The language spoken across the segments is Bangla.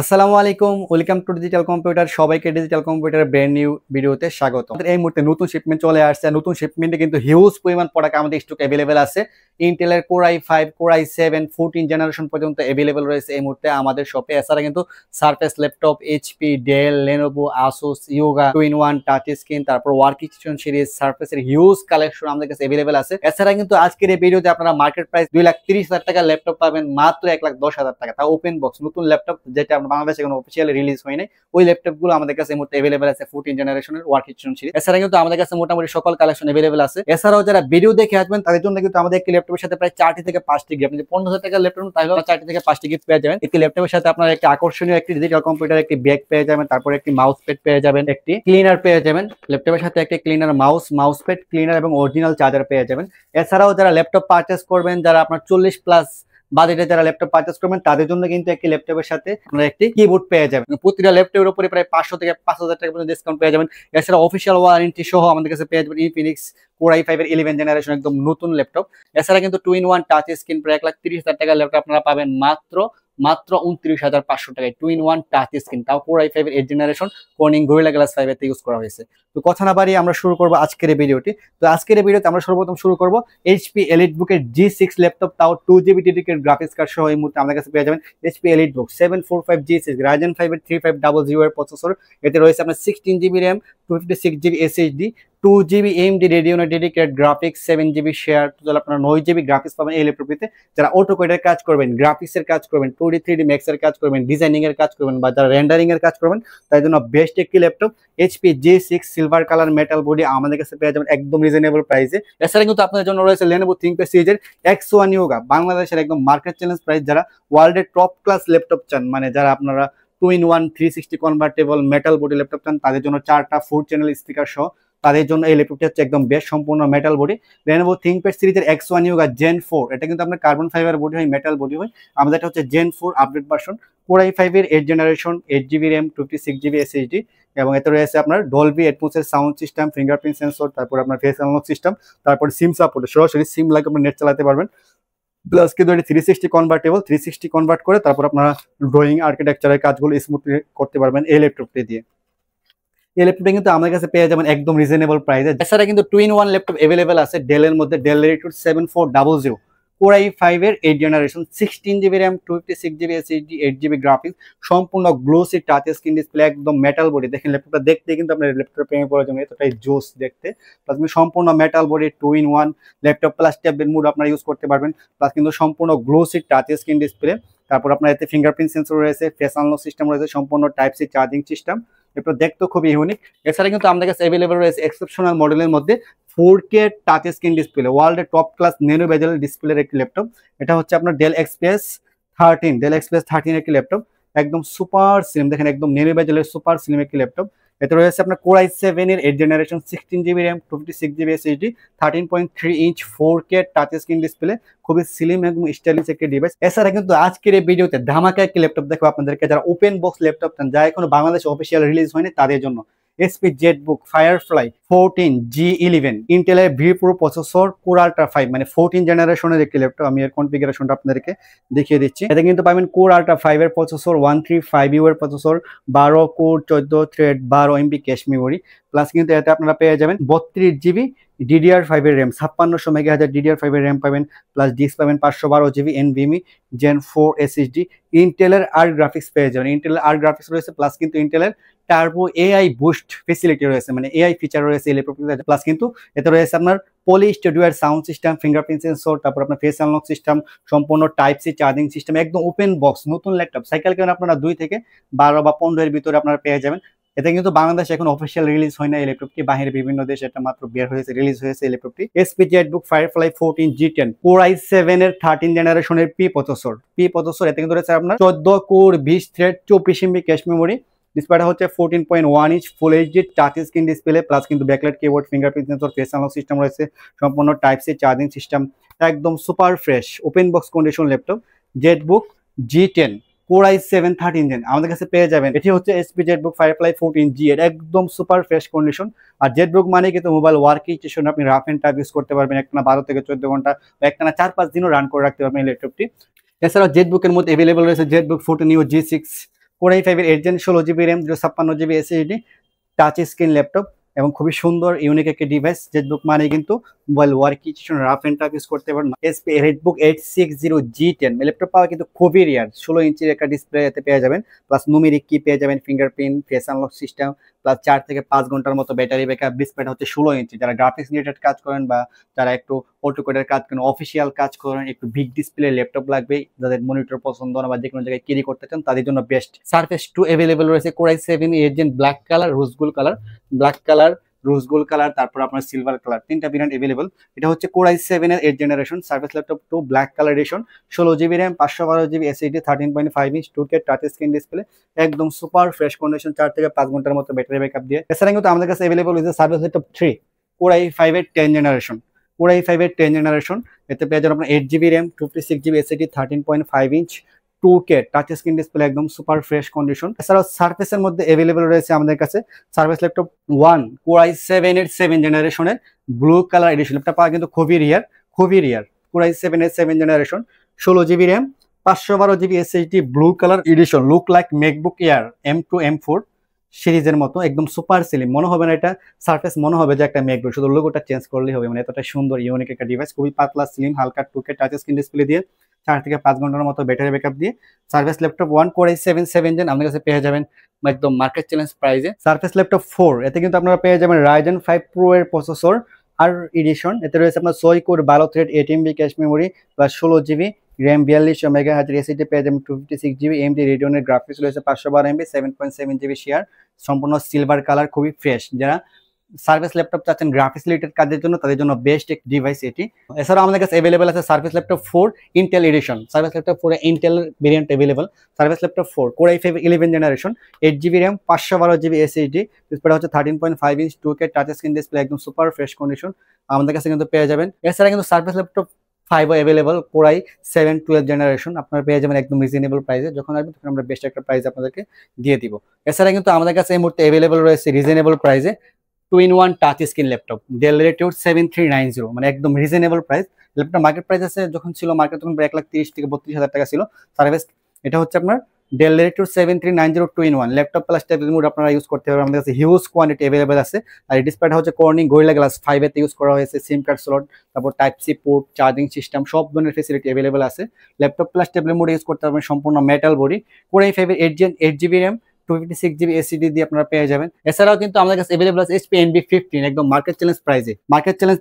আসসালামু আলাইকুম, ওয়েলকাম টু ডিজিটাল কম্পিউটার। সবাইকে ডিজিটাল কম্পিউটারের ব্র্যান্ড নিউ ভিডিওতে স্বাগত। আমাদের এই মুহূর্তে নতুন শিপমেন্ট চলে আসছে। নতুন শিপমেন্টে কিন্তু হিউজ পরিমাণ প্রোডাক্ট আমাদের স্টক অ্যাভেলেবেল আছে। ইন্টেলের core i5, core i7, 14 generation পর্যন্ত অ্যাভেলেবেল রয়েছে এই মুহূর্তে আমাদের শপে। এছাড়া কিন্তু Surface laptop, HP, Dell, Lenovo, Asus, Yoga, 2-in-1 touch screen, তারপর ওয়ার্কিং স্টেশন সিরিজ, সারফেসের হিউজ কালেকশন আমাদের কাছে অ্যাভেলেবেল আছে। এছাড়া কিন্তু আজকের এই ভিডিওতে আপনারা মার্কেট প্রাইস 2,30,000 টাকার ল্যাপটপ পাবেন মাত্র 1,10,000 টাকা, তা ওপেন বক্স নতুন ল্যাপটপ, যেটা বাংলাদেশে কোনো অফিসিয়ালি রিলিজ হয় নাই। ওই ল্যাপটপ গুলো আমাদের কাছে এই মুহূর্তে অ্যাভেলেবেল আছে 14 জেনারেশনের ওয়ার্কিং স্টেশন সিরিজ। এছাড়া কিন্তু আমাদের কাছে মোটামুটি সকল কালেকশন অ্যাভেলেবেল আছে। এছাড়াও যারা ভিডিও দেখে আসবেন তাদের জন্য কিন্তু আমাদের একটি ল্যাপটপের সাথে প্রায় 4টি থেকে 5টি গিফট, আপনি 15,000 টাকার ল্যাপটপ তাহলে 4টি থেকে 5টি গিফট পেয়ে যাবেন। একটি ল্যাপটপের সাথে আপনার একটি আকর্ষণীয় একটি ডিজিটাল কম্পিউটার, একটি ব্যাগ পেয়ে যাবেন, তারপর একটি মাউস প্যাড পেয়ে যাবেন, একটি ক্লিনার পেয়ে যাবেন। ল্যাপটপের সাথে একটি ক্লিনার, মাউস প্যাড, ক্লিনার এবং অরিজিনাল চার্জার পেয়ে যাবেন। এছাড়াও যারা ল্যাপটপ পারচেস করবেন, যারা আপনার 40+ বাজেটে যারা ল্যাপটপ পারচেস করবেন তাদের জন্য কিন্তু একটি ল্যাপটপের সাথে আপনারা একটি কিবোর্ড পেয়ে যাবেন। প্রতিটা ল্যাপটপের উপরে প্রায় 500 থেকে 5,000 টাকা পর্যন্ত ডিসকাউন্ট পেয়ে যাবেন। এছাড়া অফিসিয়াল ওয়ারেন্টি সহ আমাদের কাছে পেয়ে যাবেন ইনফিনিক্স কোর i5 এর 11 জেনারেশন একদম নতুন ল্যাপটপ। এছাড়া কিন্তু 2-in-1 টাচ স্ক্রিন প্রায় 1,30,000 টাকার ল্যাপটপ আপনারা পাবেন মাত্র 29,500 টাকায়। 2-in-1 টাচ স্ক্রিন, তাও কোর i5 এর 8 জেনারেশন, কর্নিং গরিলা গ্লাস 5 এতে ইউজ করা হয়েছে। তো কথা না বাড়িয়ে আমরা শুরু করবো আজকের এই ভিডিওটি। তো আজকের এই ভিডিওতে আমরা সর্বপ্রথম শুরু করবো এইচপি এলিটবুকের G6 ল্যাপটপ, তাও 2GB ডেডিকেটেড গ্রাফিক্স কার্ড সহ এই মুহূর্তে আমাদের কাছে পেয়ে যাবেন। এইচপি এলিটবুক 745 G6 Ryzen 5 এর 3500 এর প্রসেসর, এতে রয়েছে আপনার 16GB RAM, 256GB SSD, 2GB AMD Radeon dedicated graphics, 7GB share, total আপনার 9GB গ্রাফিক্স পাবেন এই ল্যাপটপটিতে। যারা অটোক্যাডের কাজ করবেন, গ্রাফিক্সের কাজ করবেন, 2D 3D ম্যাক্স এর কাজ করবেন, ডিজাইনিং এর কাজ করবেন, বা যারা রেন্ডারিং এর কাজ করবেন তার জন্য বেস্ট একটি laptop HP G6 silver colour metal body আমাদের কাছে পেয়ে যাবেন একদম রিজনেবল প্রাইসে। এছাড়া কিন্তু আপনাদের জন্য রয়েছে Lenovo ThinkPad সিরিজের X1 Yoga, বাংলাদেশের একদম মার্কেট চ্যালেঞ্জ প্রাইস। যারা ওয়ার্ল্ডের টপ ক্লাস ল্যাপটপ চান, মানে যারা আপনারা 2-in-1 360 convertible metal body laptop চান, তাদের জন্য 4টা 4 চ্যানেল স্পিকার সহ তাদের জন্য এই ল্যাপটপটি হচ্ছে একদম বেস্ট সম্পূর্ণ মেটাল বডি। Lenovo ThinkPad সিরিজের X1 Yoga Gen 4, এটা কিন্তু আপনার কার্বন ফাইবার বডি হয়, মেটাল বডি হয়। আমাদের এটা হচ্ছে Gen 4 update version, core i5 এর 8 generation, 8GB RAM, 256GB SSD, এবং এতে রয়েছে আপনার ডলবি এটমস এর সাউন্ড সিস্টেম, ফিঙ্গারপ্রিন্ট সেন্সর, তারপর আপনার ফেস আনলক সিস্টেম, তারপর সিম সাপোর্ট, সরাসরি সিম লাগিয়ে আপনার নেট চালাতে পারবেন। প্লাস কিন্তু এটি 360 কনভার্টেবল, 360 কনভার্ট করে তারপর আপনারা ড্রয়িং আর্কিটেকচারের কাজগুলো স্মুথলি করতে পারবেন এই ল্যাপটপটি দিয়ে। এই ল্যাপটপটা কিন্তু আমাদের কাছে পেয়ে যাবেন একদম রিজনেবল প্রাইসে। এছাড়া কিন্তু 2-in-1 ল্যাপটপ অ্যাভেলেবেল আছে ডেলের মধ্যে, ডেল ল্যাটিটিউড 7400 কোর i5 এর 8 generation, 16GB RAM, 256GB SSD, 8GB graphics, সম্পূর্ণ গ্লোসি টাচ স্ক্রিন ডিসপ্লে, একদম মেটাল বডি। দেখেন ল্যাপটপটা দেখতে কিন্তু আপনার ল্যাপটপের প্রেমে পড়ার জন্য এতটাই জোস দেখতে। প্লাস কিন্তু সম্পূর্ণ metal body 2-in-1 laptop, plus tablet mode আপনারা ইউজ করতে পারবেন। প্লাস কিন্তু সম্পূর্ণ গ্লোসি টাচ স্ক্রিন ডিসপ্লে, তারপর আপনার এতে ফিঙ্গারপ্রিন্ট সেন্সর রয়েছে, ফেস আনলক সিস্টেম রয়েছে, সম্পূর্ণ টাইপ সি চার্জিং সিস্টেম। এরপর দেখতে খুবই ইউনিক। এছাড়া কিন্তু আমাদের কাছে অ্যাভেলেবল রয়েছে এক্সেপশনাল মডেলের মধ্যে 4K টাচ স্ক্রিন ডিসপ্লে, ওয়ার্ল্ডের টপ ক্লাস ন্যানো বেজেল ডিসপ্লের একটি ল্যাপটপ। এটা হচ্ছে আপনার ডেল এক্সপ্রেস 13 একটি ল্যাপটপ, একদম সুপার স্লিম। দেখেন একদম ন্যানো বেজেলের সুপার স্লিম একটি ল্যাপটপ। এতে রয়েছে আপনার কোর i7 এর 8 generation, 16GB RAM, 256GB SSD, 13.3 inch 4K touch screen display, খুবই স্লিম এবং স্টাইলিশ একটি ডিভাইস। এছাড়া কিন্তু আজকের এই ভিডিওতে ধামাকা একটি ল্যাপটপ দেখো আপনাদেরকে, যারা ওপেন বক্স ল্যাপটপ চান, যা এখনো বাংলাদেশে অফিসিয়াল রিলিজ হয়নি তাদের জন্য। HP ZBook Firefly 14G11 ইন্টেলের V Pro processor, core ultra 5, মানে 14 জেনারেশনের একটি ল্যাপটপ। আমি এর কনফিগারেশনটা আপনাদেরকে দেখিয়ে দিচ্ছি। এতে কিন্তু পাবেন কোর আল্ট্রা 5 এর প্রসেসর, 135U এর processor, 12 core, 14 thread, 12 MB cache memory. Plus কিন্তু এতে আপনারা পেয়ে যাবেন 32GB DDR5 এর র্যাম, 5600 মেগাহার্জ DDR5 এর র্যাম পাবেন। প্লাস ডিস্ক পাবেন 512GB NVMe Gen 4 SSD। ইন্টেলের আর গ্রাফিক্স পেয়ে যাবেন, ইন্টেলের আর গ্রাফিক্স রয়েছে। প্লাস কিন্তু ইন্টেলের টার্বো AI বুস্ট ফেসিলিটি রয়েছে, মানে AI ফিচার রয়েছে এই ল্যাপটপটিতে। প্লাস কিন্তু এতে রয়েছে আপনার পলি স্টুডিও এর সাউন্ড সিস্টেম, ফিঙ্গারপ্রিন্ট সেন্সর, তারপর আপনার ফেস আনলক সিস্টেম, সম্পূর্ণ টাইপ সি চার্জিং সিস্টেম, একদম ওপেন বক্স নতুন ল্যাপটপ। সাইকেল কেন আপনারা 2 থেকে 12 বা 15 এর ভিতরে আপনারা পেয়ে যাবেন। এটা কিন্তু বাংলাদেশে এখন অফিসিয়াল রিলিজ হয় না এই ল্যাপটপটি, বাইরে বিভিন্ন দেশে এটা মাত্র বের হয়েছে, রিলিজ হয়েছে এই ল্যাপটপটি। HP ZBook Firefly 14G10 core i7 এর 13 জেনারেশনের পি প্রসেসর, এতে কিন্তু রয়েছে আপনার 14 core, 20 thread, 24 MB cache memory. ডিসপ্লেটা হচ্ছে 14.1 inch full HD touch screen display. Plus কিন্তু backlight keyboard, fingerprint sensor, face unlock system রয়েছে, সম্পূর্ণ টাইপ সি চার্জিং সিস্টেম, একদম super fresh open box condition laptop. ZBook G10 core i7 13 gen আমাদের কাছে পেয়ে যাবেন। এটি হচ্ছে HP ZBook Firefly 14G এর একদম সুপার ফ্রেশ কন্ডিশন। আর ZBook মানে কিন্তু মোবাইল ওয়ার্কিং স্টেশন, আপনি রাফ এন্ড টাফ ইউজ করতে পারবেন একটানা 12 থেকে 14 ঘন্টা, বা একটানা 4-5 দিনও রান করে রাখতে পারবেন এই ল্যাপটপটি। এছাড়াও ZBook এর মধ্যে অ্যাভেলেবল রয়েছে ZBook 14 Neo G6 core i5 এর 8 gen 16 GB RAM 256 GB SSD touch screen laptop এবং খুবই সুন্দর ইউনিক একটা ডিভাইস। জেটবুক মানে কিন্তু mobile working rough and tough use করতে পারেন। এসপি রেডবুক 860G10 ল্যাপটপ পাওয়া কিন্তু খুবই রেয়ার। 16 ইঞ্চির একটা ডিসপ্লে এতে পেয়ে যাবেন, প্লাস নুমেরিক কি পেয়ে যাবেন, fingerprint, face unlock system, plus 4 থেকে 5 ঘন্টার মতো ব্যাটারি ব্যাকআপ। ডিসপ্লেটা হচ্ছে 16 ইঞ্চি। যারা গ্রাফিক্স রিলেটেড কাজ করেন বা যারা একটু অটোক্যাডের কাজ করেন, অফিসিয়াল কাজ করেন, একটু বিগ ডিসপ্লে ল্যাপটপ লাগবে, যাদের মনিটর পছন্দ না বা যে কোনো জায়গায় ক্যারি করতে চান তাদের জন্য বেস্ট। সারফেস 2 অ্যাভেলেবল রয়েছে। Core i7 8 gen black colour, rose gold colour, black colour, rose gold colour, তারপর আপনার সিলভার কালার, তিনটা ভেরিয়েন্ট अवेलेबल। এটা হচ্ছে কোর i7 এর 8 generation service laptop 2 black colour edition, 16 GB RAM, 512 GB SSD, 13.5 inch 2K touch screen display, একদম সুপার ফ্রেশ কন্ডিশন, 4 থেকে 5 ঘন্টার মতো ব্যাটারি ব্যাকআপ দিয়ে। এছাড়া কিন্তু আমাদের কাছে अवेलेबल হয়েছে সার্ভিস ল্যাপটপ 3 কোর i5 এর 10 জেনারেশন। কোর i5 এর 10 জেনারেশন এতে পেয়ে যাবেন আপনার 8 GB RAM, 56 GB SSD, 13.5 inch 2K touch screen display, একদম সুপার ফ্রেশ কন্ডিশন। এছাড়াও সার্ফেসের মধ্যে अवेलेबल রয়েছে আমাদের কাছে সার্ভিস ল্যাপটপ 1 কোর i7 এর 7 জেনারেশনের ব্লু কালার এডিশন। এটা পাওয়া কিন্তু খুবই রিয়ার। কোর i7 এর 7 generation, 16 GB RAM, 512 GB SSD, blue colour addition, look like MacBook air M2 M4 সিরিজের মতো, একদম সুপার স্লিম। মনে হবে না এটা সারফেস, মনে হবে যে একটা ম্যাকবুক, শুধু লোগোটা চেঞ্জ করলেই হবে। মানে এতটা সুন্দর ইউনিক একটা ডিভাইস, খুবই পাতলা, স্লিম, হালকা, 2K টাচ স্ক্রিন ডিসপ্লে দিয়ে, 4 থেকে 5 ঘন্টার মতো ব্যাটারি ব্যাকআপ দিয়ে service laptop 1 core i7 7 gen আমাদের কাছে পেয়ে যাবেন একদম মার্কেট চ্যালেঞ্জ প্রাইসে। সার্ভিস ল্যাপটপ 4 এতে কিন্তু আপনারা পেয়ে যাবেন Ryzen 5 Pro এর প্রসেসর আর এডিশন। এতে রয়েছে আপনার 6 core 12 thread 8 MB cache memory plus 16 GB RAM, 42 MHz SSD পেয়ে যাবেন, 256 GB AMD রেডিয়নের গ্রাফিক্স রয়েছে, 512 MB, 7.7 GB শেয়ার, সম্পূর্ণ সিলভার কালার, খুবই ফ্রেশ। যারা সার্ভিস ল্যাপটপ চাচ্ছেন গ্রাফিক্স রিলেটেড কাজের জন্য তাদের জন্য বেস্ট এক ডিভাইস এটি। এছাড়াও আমাদের কাছে अवेलेबल আছে service laptop 4 Intel edition. Service laptop 4 এ Intel variant available. Service laptop 4 core i5 11 generation, 8 GB RAM, 512 GB SSD, ডিসপ্লেটা হচ্ছে 13.5 inch 2K touch screen display, একদম সুপার ফ্রেশ কন্ডিশন আমাদের কাছে কিন্তু পেয়ে যাবেন। এছাড়া কিন্তু service laptop 5 available core i7 12 generation আপনারা পেয়ে যাবেন একদম রিজনেবল প্রাইসে। যখন আসবে তখন আমরা বেস্ট একটা প্রাইস আপনাদেরকে দিয়ে দিব। এছাড়া কিন্তু আমাদের কাছে এই মুহূর্তে अवेलेबल রয়েছে রিজনেবল প্রাইসে 2-in-1 touch screen laptop del Latitude 7390, মানে একদম reasonable price. Laptop market price আছে যখন ছিল মার্কেট তখন 1,30,000 থেকে 32,000 টাকা ছিল সার্ভিস। এটা হচ্ছে আপনার del Latitude 7390 2-in-1 laptop plus tablet mode আপনারা ইউজ করতে পারবেন। আমাদের কাছে হিউজ কোয়ান্টিটি अवेलेबल আছে। আর এই ডিসপ্লেটা হচ্ছে কর্নিং গরিলা গ্লাস 5 এতে ইউজ করা হয়েছে। সিম কার্ড স্লট, তারপর type C port, charging system, সব ধরনের ফ্যাসিলিটি अवेलेबल আছে। Laptop plus tablet mode use করতে পারবেন, সম্পূর্ণ মেটাল বডি। কোর i5 এর 8 gen 8 GB RAM, 256 GB SSD দিয়ে আপনারা পেয়ে যাবেন। এছাড়াও কিন্তু আমাদের কাছে अवेलेबल আছে HP NB15 একদম মার্কেট চ্যালেঞ্জ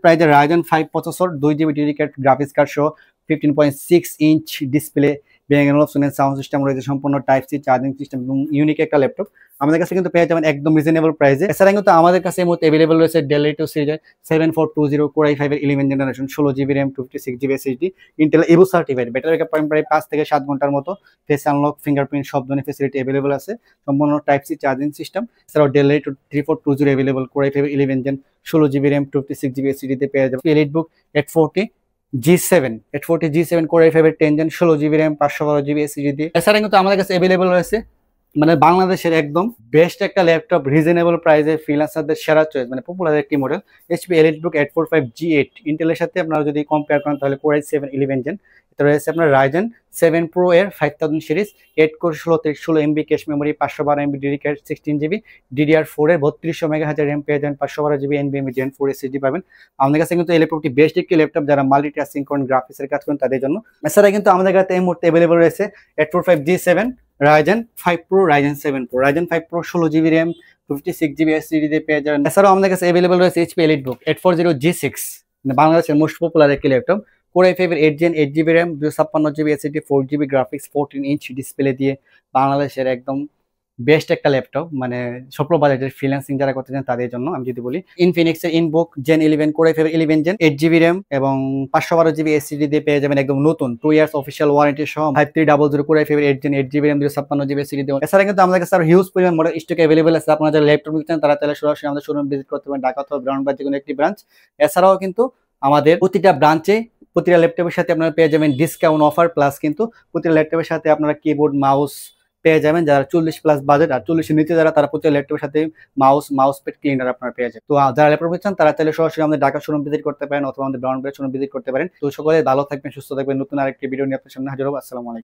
প্রাইজে Ryzen 5 processor, 2 GB dedicated graphics card সহ, 15.6 inch display, Bang & Olufsen sound system রয়েছে, সম্পূর্ণ টাইপ সি চার্জিং সিস্টেম এবং ইউনিক একটা ল্যাপটপ আমাদের কাছে কিন্তু পেয়ে যাবেন একদম রিজনেবল প্রাইসে। এছাড়া কিন্তু আমাদের কাছে এই মুহূর্তে अवेलेबल রয়েছে ডেল ল্যাটিটিউড সিরিজের 7420 কোর i5 এর 11 generation, 16 GB RAM, 256 GB SSD, Intel Ivo certified, battery backup পাবেন প্রায় 5 থেকে 7 ঘন্টার মতো, ফেস আনলক, ফিঙ্গারপ্রিন্ট, সব ধরনের ফ্যাসিলিটি अवेलेबल আছে, সম্পূর্ণ টাইপ সি চার্জিং সিস্টেম। এছাড়াও Dell Latitude 3420 available core i5 11 gen, 16 GB RAM, 256 GB SSD তে পেয়ে যাবেন। এলিটবুক 840G7 কোর i5 এর 10 gen, 16 GB RAM, 512 GB SSD দিয়ে। এছাড়া কিন্তু আমাদের কাছে अवेलेबल রয়েছে মানে বাংলাদেশের একদম বেস্ট একটা ল্যাপটপ রিজনেবল প্রাইসে, ফ্রিল্যান্সারদের সেরা চয়েস, মানে পপুলার একটি মডেল HP এলিটবুক 845G8। ইন্টেলের সাথে আপনারা যদি কম্পেয়ার করেন তাহলে কোর i7 11 জেন। এটা রয়েছে আপনার Ryzen 7 Pro এর 5000 series, 8 core 16 MB cache memory, 512 MB dedicated 16 GB DDR4 এর 3200 MHz RAM পেয়ে যাবেন, 512 GB NVMe Gen 4 SSD পাবেন। আমাদের কাছে কিন্তু এই ল্যাপটপটি বেস্ট একটি ল্যাপটপ যারা মাল্টিটাস্কিং করেন, গ্রাফিক্সের কাজ করেন তাদের জন্য। এছাড়া কিন্তু আমাদের কাছে এই মুহূর্তে अवेलेबल রয়েছে 845G7 Ryzen 5 Pro, Ryzen 7 Pro, Ryzen 5 Pro 16 GB RAM, 56 GB SSD দিয়ে পেয়ে যাবেন। এছাড়াও আমাদের কাছে अवेलेबल রয়েছে HP এলিটবুক 840G6, বাংলাদেশের মোস্ট পপুলার একটি ল্যাপটপ। কোর i5 এর 8 gen 8 GB RAM, 256 GB SSD, 4 GB graphics, 14 inch display দিয়ে বাংলাদেশের একদম বেস্ট একটা ল্যাপটপ, মানে স্বল্প বাজেটের ফ্রিল্যান্সিং যারা করতে চান তাদের জন্য। আমি যদি বলি ইনফিনিক্স এর InBook Gen 11 core i5 11 gen, 8 GB RAM এবং 512 GB SSD দিয়ে পেয়ে যাবেন একদম নতুন 2 ইয়ার্স অফিসিয়াল ওয়ারেন্টি সহ 5300 কোর i5 এর 8 gen 8 GB RAM, 256 GB SSD দিয়ে। এছাড়া কিন্তু আমাদের কাছে আরো হিউজ পরিমাণ মডেল স্টক अवेलेबल আছে। আপনারা যারা ল্যাপটপ নিতে চান তারা তাহলে সরাসরি আমাদের শোরুম ভিজিট করতে পারেন, ঢাকা অথবা ব্রাউনবাজার যে কোনো একটি ব্রাঞ্চ। এছাড়াও কিন্তু আমাদের প্রতিটা ব্রাঞ্চে প্রতিটা ল্যাপটপের সাথে আপনারা পেয়ে যাবেন ডিসকাউন্ট অফার, প্লাস কিন্তু প্রতিটা ল্যাপটপের সাথে আপনারা কিবোর্ড, মাউস পেয়ে যাবেন। যারা 40 প্লাস বাজেট আর 40 এর নিচে যারা, তারা প্রতিটা ল্যাপটপের সাথে মাউস প্যাড ক্লিনার আপনারা পেয়ে যাবেন। তো যারা ল্যাপটপ চান তারা তাহলে সরাসরি আমাদের ঢাকা শোরুম ভিজিট করতে পারেন অথবা আমাদের ব্রাউনবাজার শোরুম ভিজিট করতে পারেন। তো সকলে ভালো থাকবেন, সুস্থ থাকবেন। নতুন আরেকটি ভিডিও নিয়ে আপনার সামনে হাজির হবো। আসসালামু আলাইকুম।